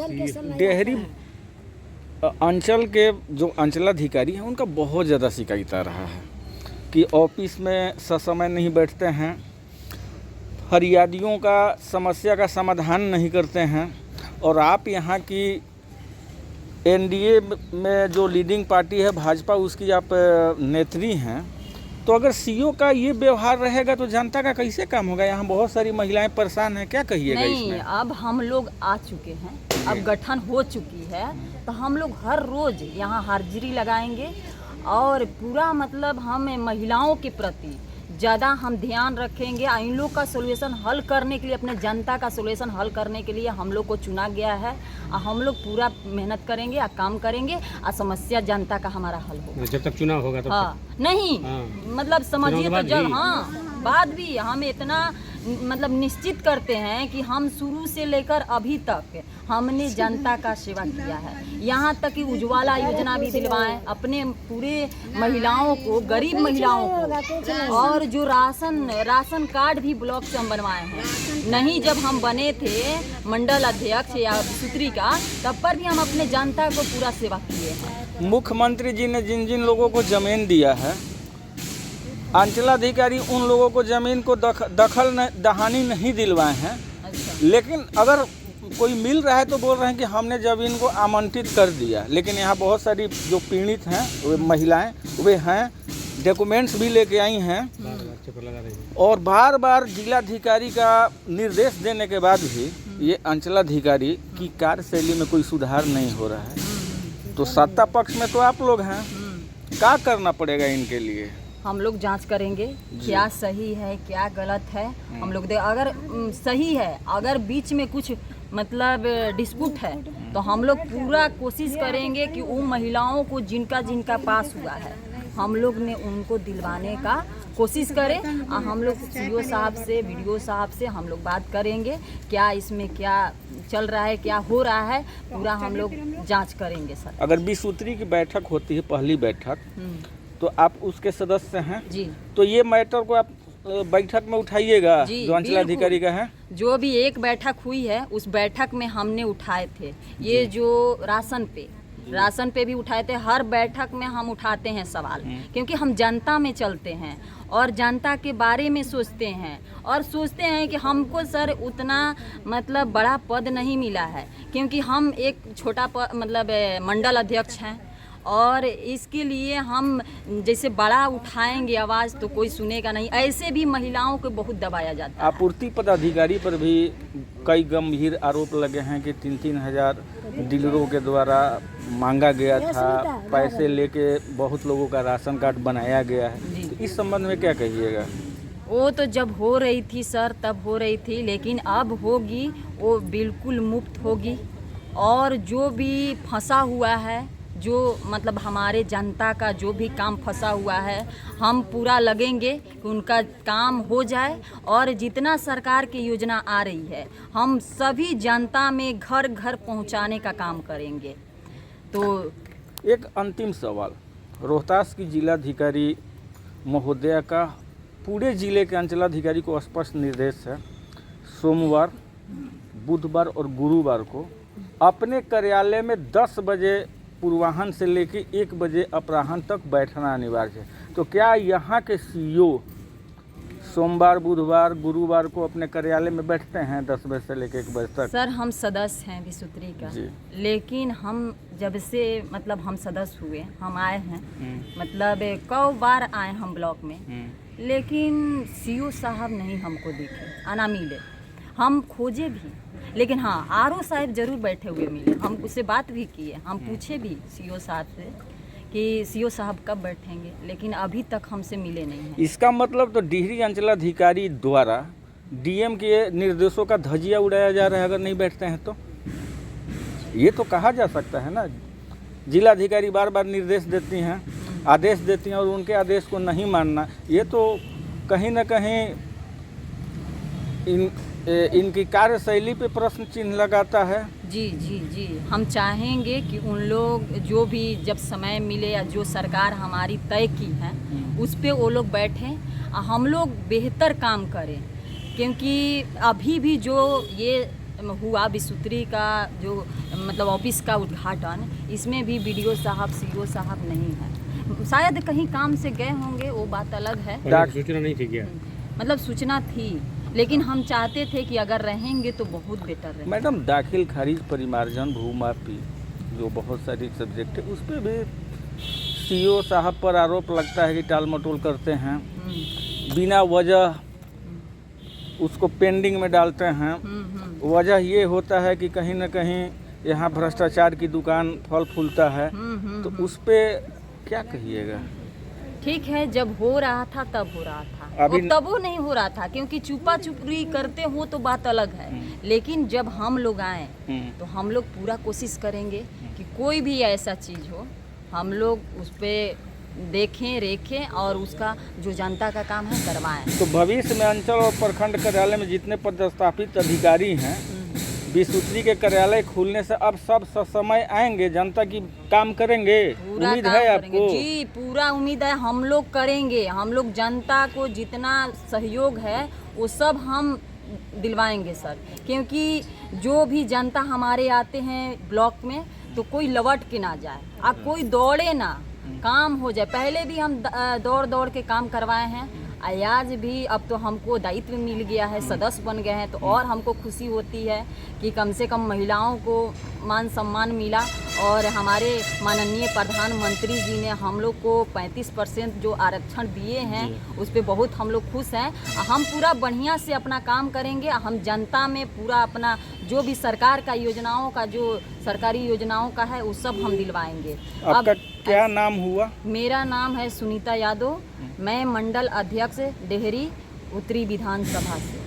डेहरी अंचल के जो अंचलाधिकारी हैं उनका बहुत ज़्यादा शिकायत आ रहा है कि ऑफिस में ससमय नहीं बैठते हैं, फरियादियों का समस्या का समाधान नहीं करते हैं। और आप यहाँ की एनडीए में जो लीडिंग पार्टी है भाजपा, उसकी आप नेत्री हैं, तो अगर सीओ का ये व्यवहार रहेगा तो जनता का कैसे काम होगा? यहाँ बहुत सारी महिलाएं परेशान हैं, क्या कहिएगा इसमें? नहीं, अब हम लोग आ चुके हैं, अब गठन हो चुकी है, तो हम लोग हर रोज यहाँ हाजिरी लगाएंगे और पूरा मतलब हम महिलाओं के प्रति ज़्यादा हम ध्यान रखेंगे। इन लोग का सोल्यूशन हल करने के लिए, अपने जनता का सोल्यूशन हल करने के लिए हम लोग को चुना गया है और हम लोग पूरा मेहनत करेंगे और काम करेंगे और समस्या जनता का हमारा हल होगा। जब तक चुनाव होगा तब नहीं मतलब समझिए तो जब बाद भी हम इतना मतलब निश्चित करते हैं कि हम शुरू से लेकर अभी तक हमने जनता का सेवा किया है। यहाँ तक कि उज्ज्वला योजना भी दिलवाएं अपने पूरे महिलाओं को, गरीब महिलाओं को, और जो राशन कार्ड भी ब्लॉक से हम बनवाए हैं। नहीं, जब हम बने थे मंडल अध्यक्ष या सूत्री का, तब पर भी हम अपने जनता को पूरा सेवा किए हैं। मुख्यमंत्री जी ने जिन जिन लोगों को जमीन दिया है, अंचलाधिकारी उन लोगों को ज़मीन को दहानी नहीं दिलवाए हैं। अच्छा। लेकिन अगर कोई मिल रहा है तो बोल रहे हैं कि हमने ज़मीन को आमंत्रित कर दिया। लेकिन यहाँ बहुत सारी जो पीड़ित हैं वे महिलाएं वे हैं, डॉक्यूमेंट्स भी लेके आई हैं और बार बार जिलाधिकारी का निर्देश देने के बाद भी ये अंचलाधिकारी की कार्यशैली में कोई सुधार नहीं हो रहा है। तो सत्ता पक्ष में तो आप लोग हैं, क्या करना पड़ेगा इनके लिए? हम लोग जांच करेंगे क्या सही है क्या गलत है। हम लोग अगर सही है, अगर बीच में कुछ मतलब डिस्प्यूट है, तो हम लोग पूरा कोशिश करेंगे कि उन महिलाओं को जिनका पास हुआ है हम लोग ने उनको दिलवाने का कोशिश करें। और हम लोग सीओ साहब से, वीडियो साहब से हम लोग बात करेंगे क्या इसमें क्या चल रहा है, क्या हो रहा है, पूरा हम लोग जांच करेंगे सर। अगर 20 सूत्री की बैठक होती है, पहली बैठक, तो आप उसके सदस्य हैं जी, तो ये मैटर को आप बैठक में उठाइएगा जो अंचलाधिकारी का है। जो भी एक बैठक हुई है उस बैठक में हमने उठाए थे ये जो राशन पे भी उठाए थे। हर बैठक में हम उठाते हैं सवाल, क्योंकि हम जनता में चलते हैं और जनता के बारे में सोचते हैं और सोचते हैं कि हमको सर उतना मतलब बड़ा पद नहीं मिला है, क्योंकि हम एक छोटा मतलब मंडल अध्यक्ष हैं और इसके लिए हम जैसे बड़ा उठाएंगे आवाज़ तो कोई सुनेगा नहीं। ऐसे भी महिलाओं को बहुत दबाया जाता है। आपूर्ति पदाधिकारी पर भी कई गंभीर आरोप लगे हैं कि 3-3 हज़ार डीलरों के द्वारा मांगा गया था, पैसे लेके बहुत लोगों का राशन कार्ड बनाया गया है। तो इस संबंध में क्या कहिएगा? वो तो जब हो रही थी सर तब हो रही थी, लेकिन अब होगी वो बिल्कुल मुफ्त होगी। और जो भी फंसा हुआ है, जो मतलब हमारे जनता का जो भी काम फंसा हुआ है, हम पूरा लगेंगे कि उनका काम हो जाए। और जितना सरकार की योजना आ रही है हम सभी जनता में घर घर पहुंचाने का काम करेंगे। तो एक अंतिम सवाल, रोहतास की जिलाधिकारी महोदया का पूरे जिले के अंचलाधिकारी को स्पष्ट निर्देश है, सोमवार, बुधवार और गुरुवार को अपने कार्यालय में 10 बजे पूर्वाह्न से लेकर 1 बजे अपराह्न तक बैठना अनिवार्य है। तो क्या यहाँ के सीईओ सोमवार, बुधवार, गुरुवार को अपने कार्यालय में बैठते हैं 10 बजे से लेकर 1 बजे तक? सर हम सदस्य हैं विसूत्री का, लेकिन हम जब से मतलब हम सदस्य हुए, हम आए हैं मतलब कई बार आए हम ब्लॉक में, लेकिन सीईओ साहब नहीं हमको दिखे, आना मिले। हम खोजे भी, लेकिन हाँ आरओ साहब जरूर बैठे हुए मिले, हम उससे बात भी किए, हम पूछे भी सीईओ साहब से कि सीईओ साहब कब बैठेंगे, लेकिन अभी तक हमसे मिले नहीं हैं। इसका मतलब तो डिहरी अंचलाधिकारी द्वारा डीएम के निर्देशों का धजिया उड़ाया जा रहा है अगर नहीं बैठते हैं तो? ये तो कहा जा सकता है ना, जिलाधिकारी बार बार निर्देश देती हैं, आदेश देती हैं और उनके आदेश को नहीं मानना, ये तो कहीं ना कहीं इनकी कार्यशैली पे प्रश्न चिन्ह लगाता है। जी, हम चाहेंगे कि उन लोग जो भी जब समय मिले या जो सरकार हमारी तय की है उस पे वो लोग बैठें, हम लोग बेहतर काम करें। क्योंकि अभी भी जो ये हुआ बिसुत्री का जो मतलब ऑफिस का उद्घाटन, इसमें भी बीडीओ साहब सीओ साहब नहीं है। शायद कहीं काम से गए होंगे, वो बात अलग है। सूचना नहीं थी क्या? मतलब सूचना थी, लेकिन हम चाहते थे कि अगर रहेंगे तो बहुत बेटर रहे। मैडम, दाखिल खारिज, परिमार्जन, भूमापी, जो बहुत सारी सब्जेक्ट है, उस पर भी सीओ साहब पर आरोप लगता है कि टाल मटोल करते हैं, बिना वजह उसको पेंडिंग में डालते हैं। वजह ये होता है कि कहीं ना कहीं यहाँ भ्रष्टाचार की दुकान फल फूलता है, तो उस पे क्या कहिएगा? ठीक है, जब हो रहा था तब हो रहा था, अभी तब वो नहीं हो रहा था, क्योंकि चुपा चुपड़ी करते हो तो बात अलग है। लेकिन जब हम लोग आए तो हम लोग पूरा कोशिश करेंगे कि कोई भी ऐसा चीज़ हो हम लोग उस पर देखें रेखें और उसका जो जनता का काम है करवाएं। तो भविष्य में अंचल और प्रखंड कार्यालय में जितने पदस्थापित अधिकारी हैं, बिसुत्री के कार्यालय खुलने से अब सब समय आएंगे, जनता की काम करेंगे, पूरा उम्मीद काम है करेंगे। आपको? जी पूरा उम्मीद है, हम लोग करेंगे। हम लोग जनता को जितना सहयोग है वो सब हम दिलवाएंगे सर, क्योंकि जो भी जनता हमारे आते हैं ब्लॉक में तो कोई लवट के ना जाए और कोई दौड़े ना, काम हो जाए। पहले भी हम दौड़ दौड़ के काम करवाए हैं, आज भी अब तो हमको दायित्व मिल गया है, सदस्य बन गए हैं, तो और हमको खुशी होती है कि कम से कम महिलाओं को मान सम्मान मिला। और हमारे माननीय प्रधानमंत्री जी ने हम लोग को 35% जो आरक्षण दिए हैं उस पर बहुत हम लोग खुश हैं। हम पूरा बढ़िया से अपना काम करेंगे। हम जनता में पूरा अपना जो भी सरकार का योजनाओं का, जो सरकारी योजनाओं का है वो सब हम दिलवाएंगे। आपका क्या नाम हुआ? मेरा नाम है सुनीता यादव, मैं मंडल अध्यक्ष डेहरी उत्तरी विधानसभा से।